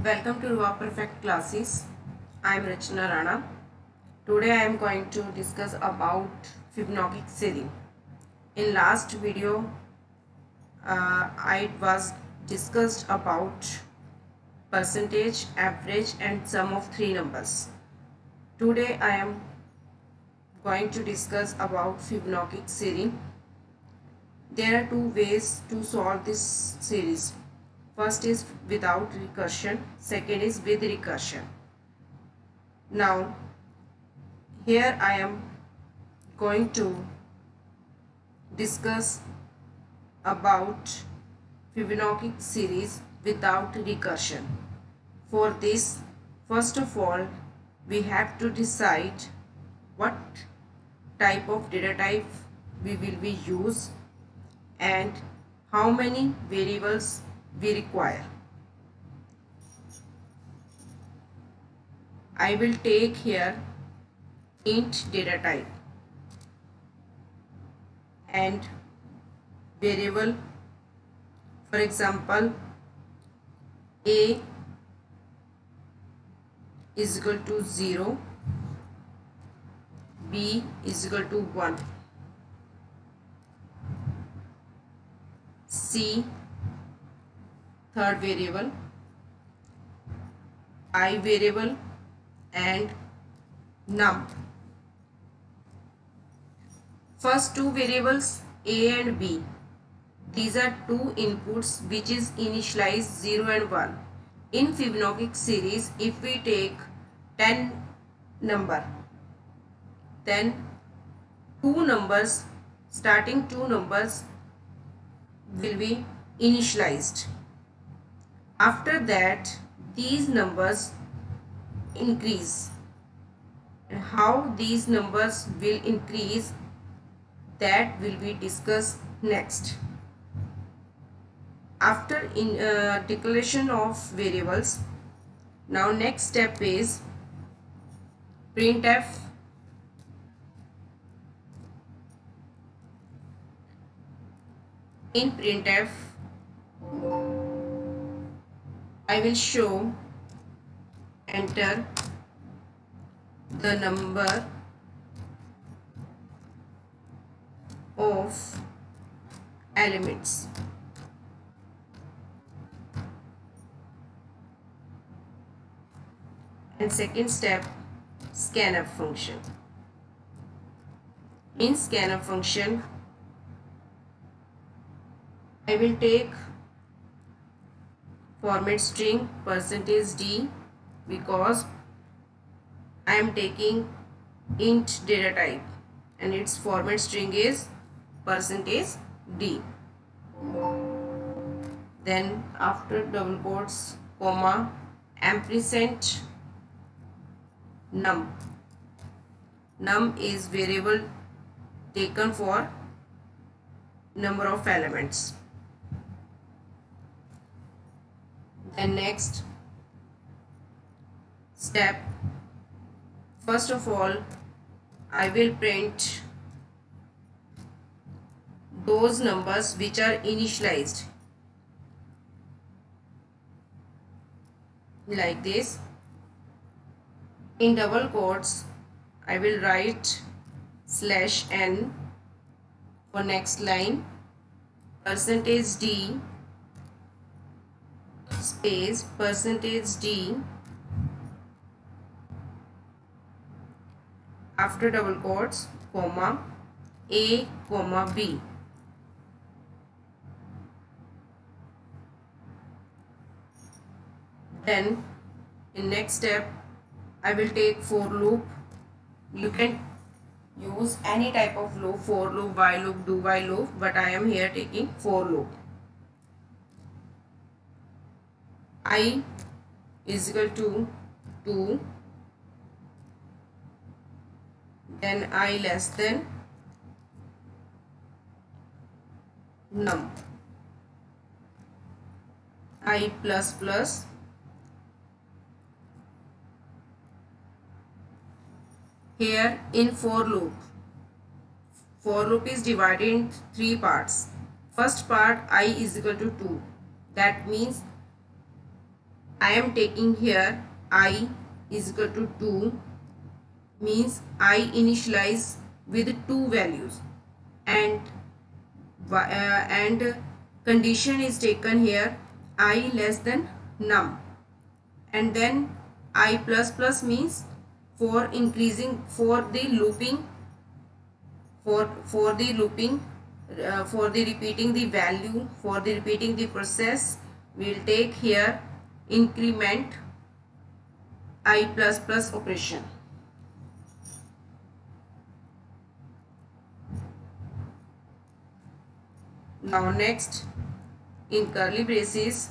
Welcome to Ruwa Perfect Classes. I am Rachna Rana. Today I am going to discuss about Fibonacci series. In last video, I was discussed about percentage, average, and sum of three numbers. Today I am going to discuss about Fibonacci series. There are two ways to solve this series. First is without recursion, second is with recursion. Now, here I am going to discuss about Fibonacci series without recursion. For this, first of all, we have to decide what type of data type we will be use and how many variables we require. I will take here int data type and variable, for example, a is equal to 0, b is equal to 1, c third variable, I variable, and num. First two variables a and b, these are two inputs which is initialized 0 and 1. In Fibonacci series, if we take 10 number, then starting two numbers will be initialized. After that, these numbers increase, and how these numbers will increase, that will be discussed next. After declaration of variables, now next step is printf. In printf, I will show enter the number of elements. And second step, scanf function. In scanf function, I will take format string %d because I am taking int data type and its format string is %d. Then after double quotes, comma, ampersand num. Num is variable taken for number of elements. Then next step, first of all, I will print those numbers which are initialized like this. In double quotes, I will write /n for next line, %d space %d after double quotes, comma, a comma b. Then in next step, I will take for loop. You can use any type of loop, for loop, while loop, do while loop, but I am here taking for loop. I is equal to 2, then I less than num, I plus plus, here in for loop is divided in three parts. First part, I is equal to 2, that means I am taking here I is equal to 2, means I initialize with 2 values, and condition is taken here I less than num, and then I plus plus means for increasing, for the looping, for the looping, for the repeating the value, for the repeating the process, we will take here increment I plus plus operation. Now next, in curly braces,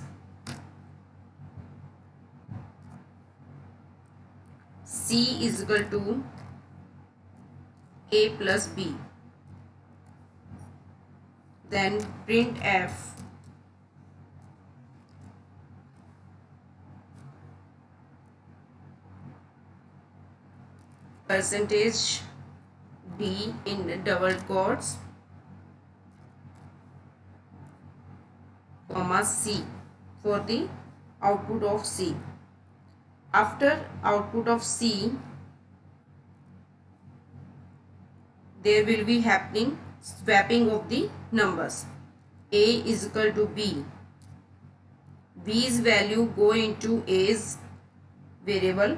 C is equal to A plus B, then print F percentage D in double quotes, comma C for the output of C. After output of C, there will be happening swapping of the numbers. A is equal to B. B's value go into A's variable,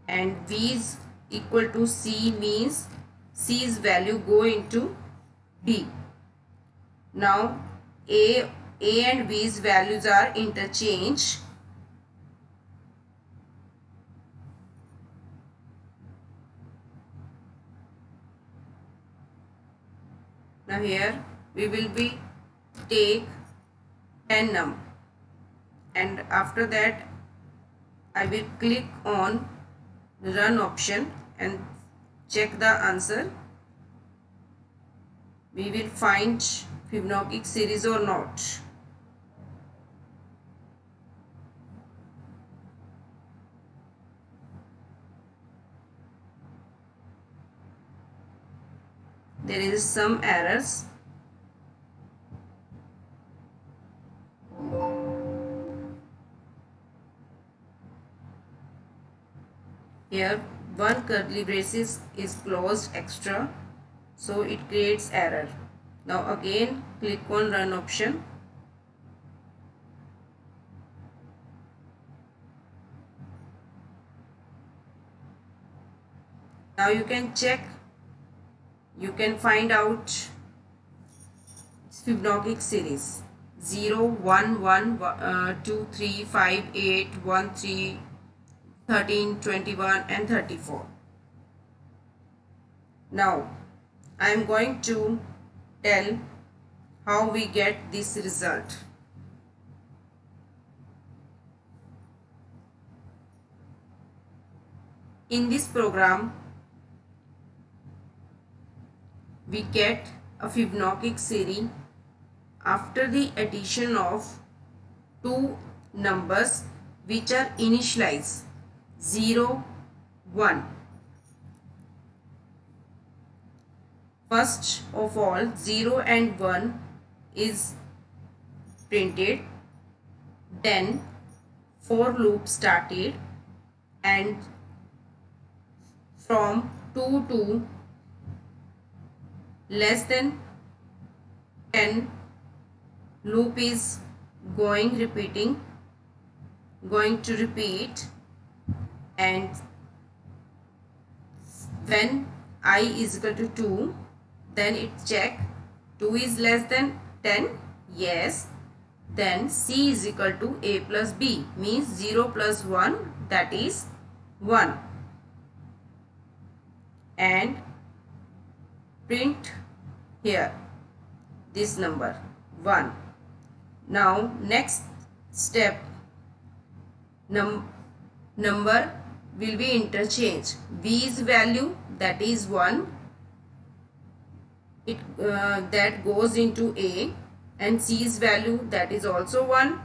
and B is equal to C means C's value go into D. Now A and B's values are interchanged. Now here we will be take 10 num, and after that I will click on run option and check the answer. We will find Fibonacci series or not. There is some errors. Here one curly braces is closed extra, so it creates error. Now again click on run option. Now you can check, you can find out Fibonacci series 0, 1, 1, 2, 3, 5, 8, 1, 3, 13, 21 and 34. Now I am going to tell how we get this result. In this program, we get a Fibonacci series after the addition of two numbers which are initialized 0, 1. First of all, 0 and 1 is printed, then for loop started, and from 2 to less than 10 loop is going to repeat, and when I is equal to 2, then it check 2 is less than 10, yes, then C is equal to A plus B, means 0 plus 1, that is 1, and print here this number 1. Now next step, number will be interchanged. B's value, that is 1, it that goes into A, and C's value, that is also 1,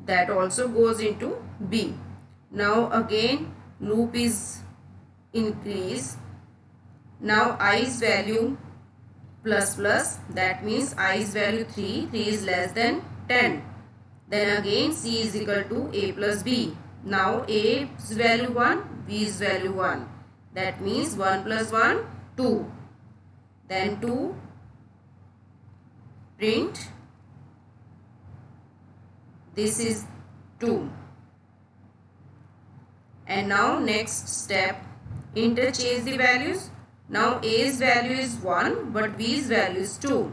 that also goes into B. Now again loop is increased. Now I's value plus plus, that means I's value 3 is less than 10, Then again C is equal to A plus B. Now A is value 1, B is value 1. That means 1 plus 1, 2. Then 2, print, this is 2. And now next step, interchange the values. Now A's value is 1 but B's value is 2.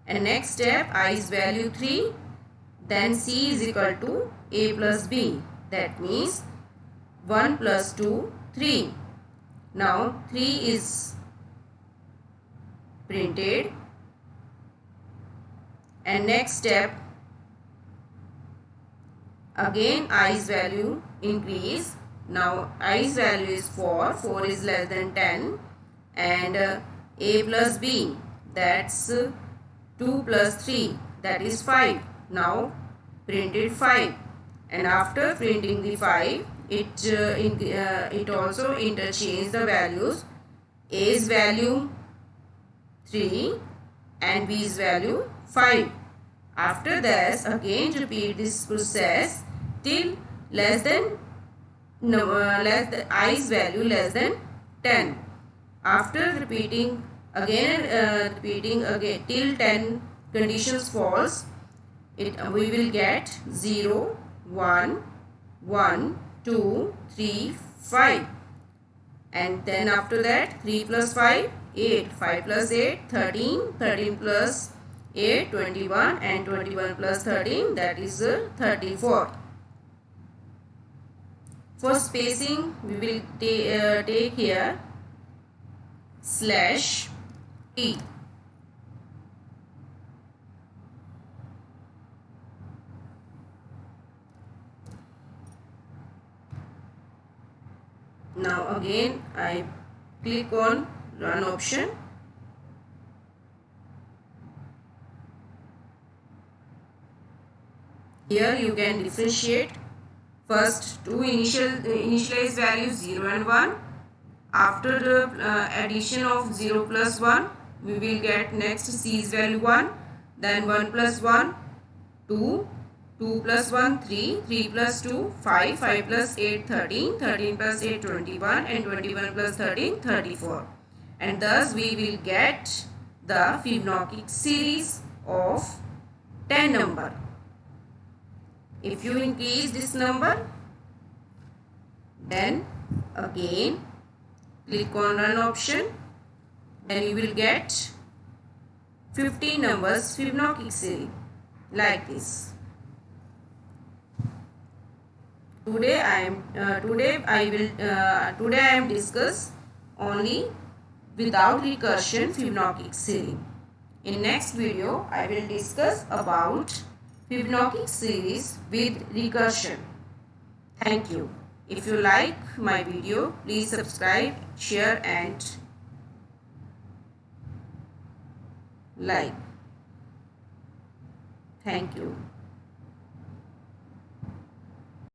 And next step, I's value 3. Then C is equal to A plus B. That means 1 plus 2, 3. Now 3 is printed. And next step, again I's value increase. Now I's value is 4. 4 is less than 10. And A plus B, that's 2 plus 3, that is 5. Now printed 5. And after printing the 5, it also interchange the values. A's value 3 and B's value 5. After this, again repeat this process till I's value less than 10. After repeating again till 10 conditions false, we will get 0, 1, 1, 2, 3, 5. And then after that 3 plus 5, 8, 5 plus 8, 13, 13 plus 8, 21, and 21 plus 13, that is 34. For spacing, we will take here /t. Now again I click on run option. Here you can differentiate first two initialized values 0 and 1. After the addition of 0 plus 1, we will get next C's value 1, then 1 plus 1, 2, 2 plus 1, 3, 3 plus 2, 5, 5 plus 8, 13, 13 plus 8, 21, and 21 plus 13, 34. And thus we will get the Fibonacci series of 10 number. If you increase this number, then again click on run option, and you will get 15 numbers Fibonacci series like this. Today I am discuss only without recursion Fibonacci series. In next video I will discuss about Fibonacci series with recursion. Thank you. If you like my video, please subscribe, share and like. Thank you.